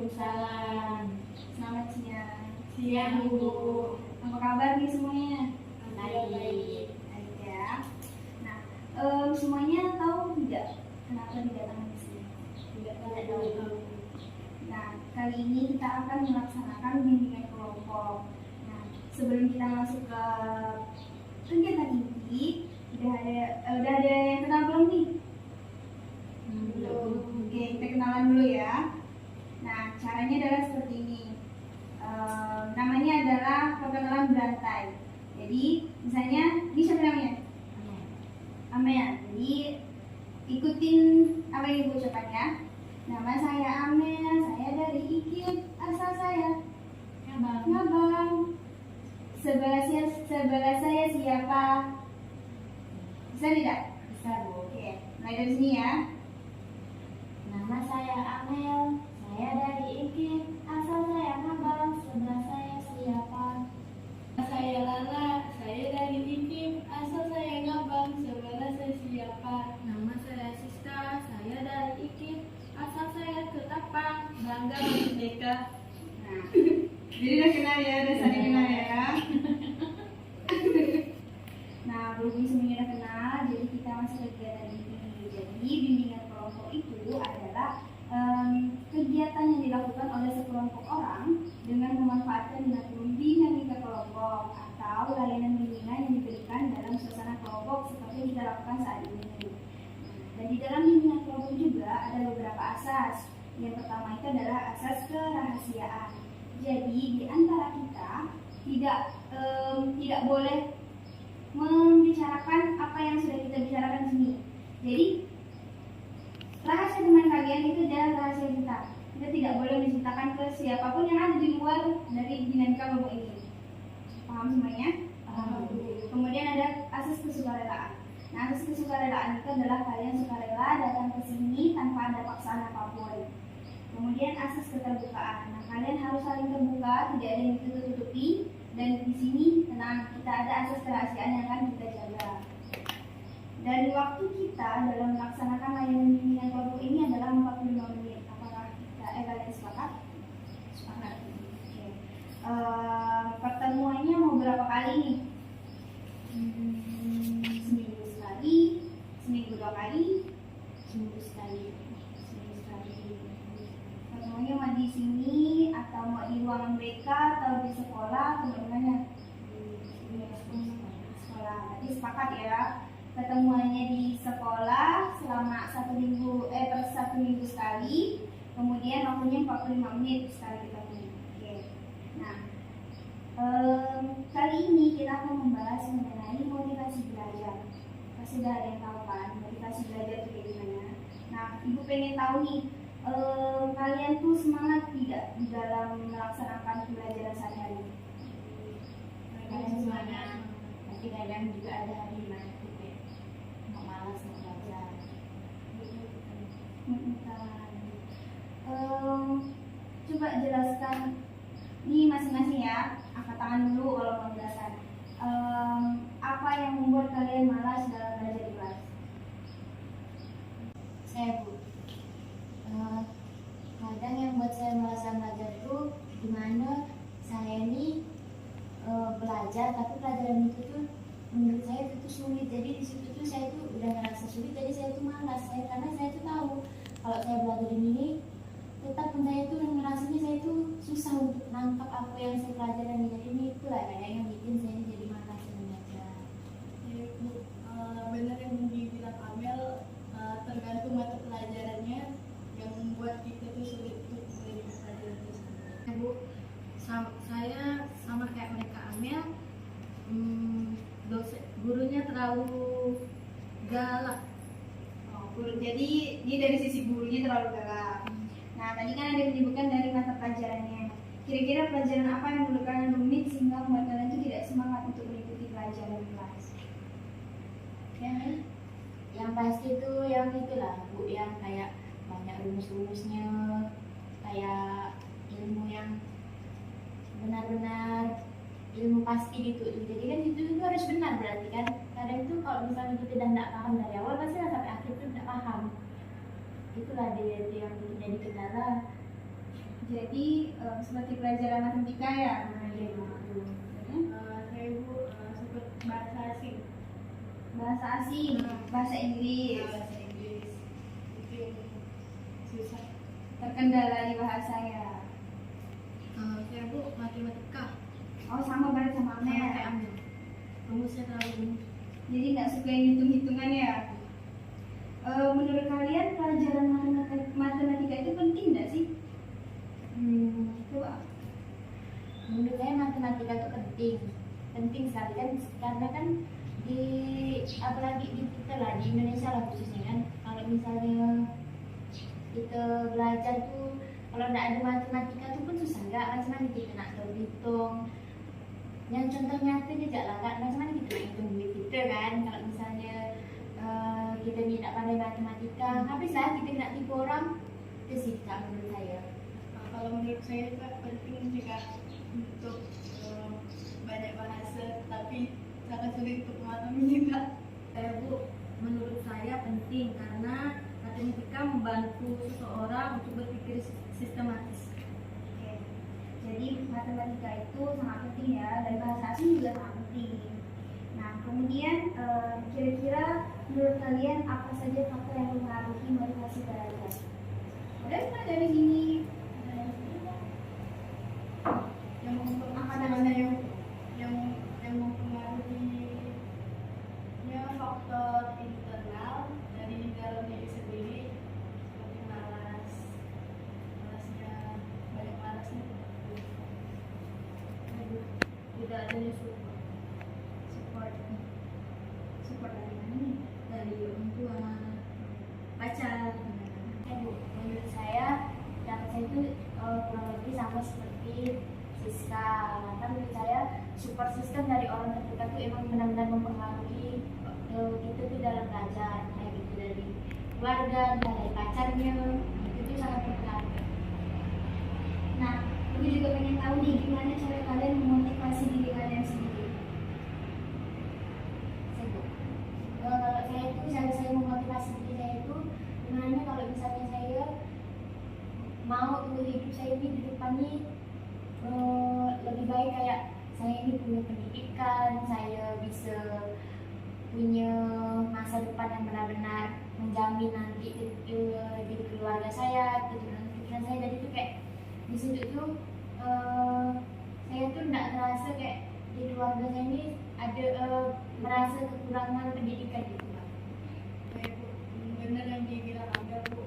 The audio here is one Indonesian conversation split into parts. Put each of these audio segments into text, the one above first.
Waalaikumsalam. Selamat siang. Siang, Bu. Apa kabar nih semuanya? Baik. Baik ya. Nah, semuanya tahu tidak kenapa didatangkan di sini? Tidak tahu. Nah, kali ini kita akan melaksanakan bimbingan kelompok. Nah, sebelum kita masuk ke kegiatan inti, udah ada yang kenal belum nih? Belum. Oke, kita kenalan dulu ya. Nah, caranya adalah seperti ini. Namanya adalah perkenalan berantai. Jadi, misalnya, ini siapa namanya? Amel. Jadi, ikutin apa yang ibu ucapkan ya. Nama saya Amel, saya dari IKIP, asal saya Ngabang. Sebelah saya siapa? Bisa tidak? Bisa, Bu. Oke, mulai dari sini ya. Nama saya Amel. Saya dari IKIP. Asal saya Ngabang. Sebelah saya siapa? Saya Lala, saya dari IKIP, asal saya Ngabang, sebelah saya siapa? Nama saya Siska. Saya dari IKIP. Asal saya Ketapang. Bangga Merdeka. Nah, jadi udah kenal ya, udah saling kenal ya. Nah, berhubung semuanya udah kenal, jadi kita masuk ke kegiatan ini. Jadi bimbingan kelompok itu adalah kegiatan yang dilakukan oleh sekelompok orang dengan memanfaatkan dinamika kelompok atau layanan bimbingan yang diberikan dalam suasana kelompok seperti yang kita lakukan saat ini. Dan di dalam bimbingan kelompok juga ada beberapa asas. Yang pertama itu adalah asas kerahasiaan. Jadi di antara kita tidak boleh membicarakan apa yang sudah kita bicarakan di sini. Jadi rahasia teman kalian itu adalah rahasia kita. Kita tidak boleh menceritakan ke siapapun yang ada di luar dari dinamika kelompok ini. Paham semuanya? Paham. Kemudian ada asas kesukarelaan. Nah, asas kesukarelaan itu adalah kalian sukarela datang ke sini tanpa ada paksaan apapun. Kemudian asas keterbukaan. Nah, kalian harus saling terbuka, tidak ada yang ditutup-tutupi. Dan di sini tenang, kita ada asas kerahasiaan yang akan kita jaga. Dan waktu kita dalam melaksanakan layanan bimbingan kelompok ini adalah 45 menit. Apakah kalian sepakat? Sepakat. Oke. Pertemuannya mau berapa kali nih? Seminggu sekali, seminggu 2 kali, Seminggu sekali. seminggu sekali. Pertemuannya mau di sini atau mau di ruangan BK atau di sekolah atau di mana? Di sekolah. Berarti sepakat ya. Ketemuannya di sekolah selama per 1 minggu sekali, kemudian waktunya 45 menit sekali ketemu. Oke. Nah, kali ini kita akan membahas mengenai motivasi belajar. Pasti sudah ada yang tahu kan motivasi belajar itu kayak gimana. Nah, ibu pengen tahu nih, kalian tuh semangat tidak di dalam melaksanakan pembelajaran sehari-hari? Kadang semangat, tapi kadang juga ada hari dimana tuh kayak mau malas mau belajar. Coba jelaskan ini masing-masing ya, angkat tangan dulu kalau mau jelaskan. Apa yang membuat kalian malas dalam belajar di kelas? Saya, Bu, kadang yang buat saya malas belajar itu dimana saya ini belajar tapi pelajaran itu tuh menurut saya itu tuh sulit. Jadi di situ tuh saya tuh udah ngerasa sulit, jadi saya tuh malas. Karena saya tuh tahu kalau saya belajar ini tetap saya tuh ngerasanya saya tuh susah untuk nangkap apa yang saya pelajari. Jadi ini itulah kayak yang bikin saya jadi malas belajar. Ya, Bu, benar yang dibilang Amel, tergantung mata pelajarannya yang membuat kita tuh sulit untuk menerima pelajaran tersebut. Ya, Bu, saya sama kayak mereka Amel, gurunya terlalu galak. Guru. Jadi ini dari sisi gurunya terlalu galak. Nah, tadi kan ada menyebutkan dari mata pelajarannya. Kira-kira pelajaran apa yang menurut kalian rumit sehingga membuat kalian itu tidak semangat untuk mengikuti pelajaran kelas? Yang pasti tuh yang itulah, Bu, yang kayak banyak rumus-rumusnya, kayak ilmu yang benar-benar ilmu pasti gitu. Jadi kan itu harus benar berarti kan. Kadang itu kalau misalnya kita tidak paham dari awal pasti lah sampai akhir itu tidak paham. Itulah dia itu yang jadi kendala. Jadi seperti pelajaran matematika ya. Nah, iya. Saya Bu suka bahasa asing. Bahasa asing, bahasa Inggris. Bahasa Inggris itu yang susah. Terkendala di bahasa ya. Saya Bu matematika. Oh sama berarti sama Sama Amel. kayak Amel. Rumusnya terlalu rumit. Jadi nggak suka yang hitung-hitungan ya. Menurut kalian pelajaran matematika itu penting nggak sih? Coba. Menurut saya matematika itu penting sekali kan, karena kan di apalagi di kita lah di Indonesia lah khususnya kan, kalau misalnya kita belajar tuh kalau nggak ada matematika tuh pun susah, nggak macam mana kita nak tahu hitung. Yang contoh nyata juga lah kak, macam mana kita nak hitung duit kita kan, kalau misalnya kita tidak pandai matematika, habislah kita nak tipu orang. Itu sih kak menurut saya. Kalau menurut saya Kak, penting juga untuk banyak bahasa, tapi sangat sulit untuk memahami juga. Bu, menurut saya penting karena matematika membantu seseorang untuk berpikir sistematis. Oke. Jadi matematika itu sangat penting ya, dan bahasa asing juga sangat penting. Nah, kemudian kira-kira menurut kalian apa saja faktor yang mempengaruhi motivasi belajar? Ada nggak dari sini? Yang mempengaruhi faktor internal dari dalam diri sendiri, seperti malasnya, banyak malasnya. Tidak adanya Support dari mana nih? dari orang tua, pacar. Menurut saya pendapat saya itu kurang lebih sama seperti Siska. Karena menurut saya support system dari orang terdekat itu emang benar-benar mempengaruhi kita tuh dalam belajar, kayak gitu, dari keluarga, dari pacarnya, itu tuh sangat berpengaruh. Nah, aku juga pengen tahu nih gimana cara kalian memotivasi diri kalian sendiri. Kalau saya itu cara saya memotivasi diri saya itu gimana, kalau misalnya saya mau untuk hidup saya ini di depan ini lebih baik, kayak saya ini punya pendidikan, saya bisa punya masa depan yang benar-benar menjamin nanti di keluarga saya, keturunan saya. Jadi itu kayak di situ tuh saya tuh nggak ngerasa kayak di keluarga saya ini ada merasa kekurangan pendidikan gitu Pak. Kayak Bu, benar yang dibilang Amel Bu,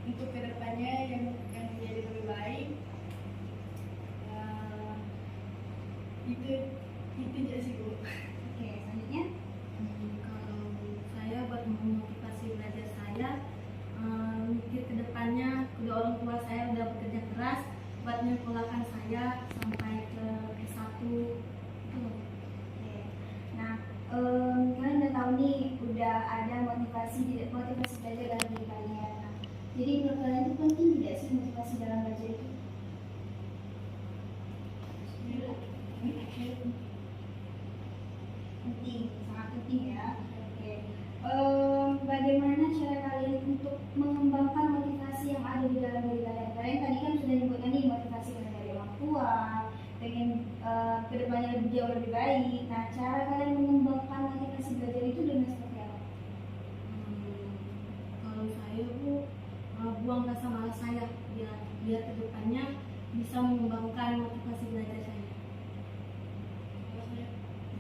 untuk kedepannya yang menjadi lebih baik, itu aja sih Bu. Oke, selanjutnya. Kalau saya buat memotivasi belajar saya, mikir ke depannya, kedua orang tua saya udah bekerja keras buat menyekolahkan saya sampai ke S1. Oke. Nah, kalian udah tahu nih, udah ada motivasi belajar dalam diri kalian. Nah, jadi menurut kalian itu penting tidak sih motivasi dalam belajar itu? Penting, sangat penting ya. Oke. Bagaimana cara kalian untuk mengembangkan motivasi yang ada di dalam diri kalian? Kalian tadi kan sudah nyebutkan nih motivasi dari orang tua, pengen kedepannya lebih jauh lebih baik. Nah, cara kalian mengembangkan motivasi belajar itu dengan seperti apa? Kalau saya Bu, buang rasa malas saya biar kedepannya bisa mengembangkan motivasi belajar saya.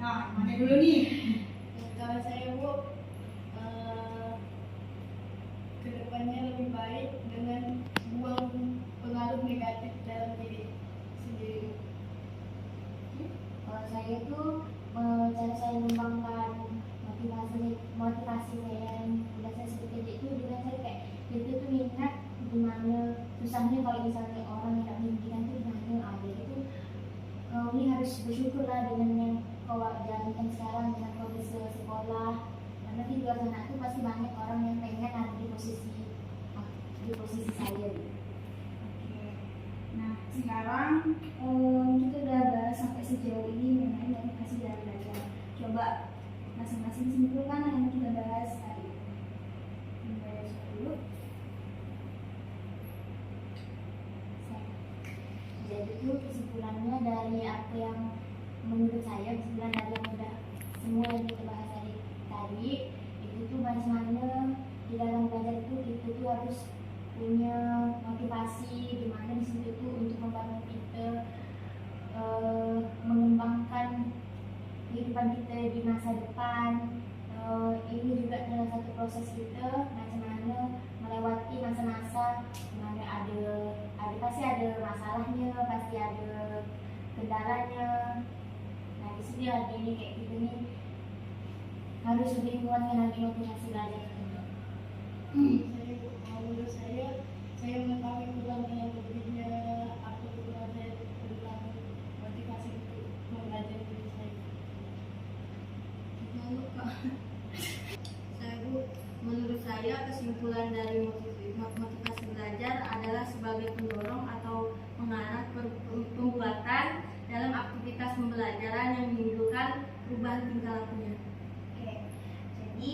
Nah, mana dulu nih? Kalau saya Bu, kedepannya lebih baik dengan buang pengaruh negatif dalam diri sendiri. Kalau saya itu cara saya mengembangkan motivasi saya yang udah saya sebutkan itu dengan saya kayak itu tuh ingat gimana susahnya kalau misalnya orang yang tak pendidikan itu gimana ada itu. Ini harus bersyukur lah dengan yang kau jalankan sekarang, dengan kau bisa sekolah, karena di luar sana itu pasti banyak orang yang pengen ada di posisi saya gitu. Oke. Nah, sekarang kita udah bahas sampai sejauh ini mengenai motivasi dalam belajar. Coba masing-masing simpulkan yang kita bahas tadi. Mulai dulu. itu kesimpulannya dari apa yang menurut saya, kesimpulan dari yang udah semua yang kita bahas tadi itu tuh bagaimana di dalam belajar itu kita tuh harus punya motivasi dimana di situ tuh untuk membantu kita mengembangkan kehidupan kita di masa depan. Ini juga salah satu proses kita bagaimana melewati masa-masa dimana ada pasti ada masalahnya, pasti ada kendalanya. Nah di sini lagi ini kayak gitu nih harus lebih menguatkan lagi motivasi belajar kita. Menurut saya mengetahui ulang dengan lebihnya apa kebutuhan saya tentang motivasi untuk belajar diri saya. Lalu Kak, menurut saya kesimpulan dari motivasi belajar adalah sebagai pendorong atau pengarah pembuatan dalam aktivitas pembelajaran yang menimbulkan perubahan tingkah lakunya. Oke, jadi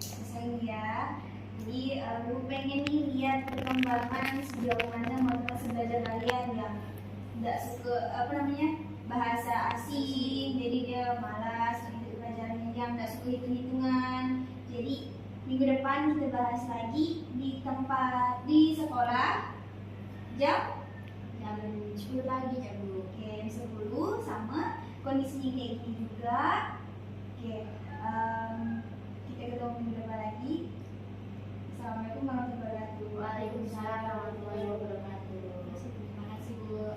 saya ya. Jadi lu pengen nih lihat perkembangan sejauh mana motivasi belajar kalian yang nggak suka bahasa asing, jadi dia malas mengikuti pelajarannya, yang nggak suka hitung-hitungan. Jadi minggu depan kita bahas lagi di sekolah jam 10 pagi jam 2. Oke, jam 10 sama kondisinya kayak gini juga. Oke, kita ketemu minggu depan lagi. Assalamualaikum warahmatullahi wabarakatuh. Waalaikumsalam warahmatullahi wabarakatuh. Terima kasih Bu.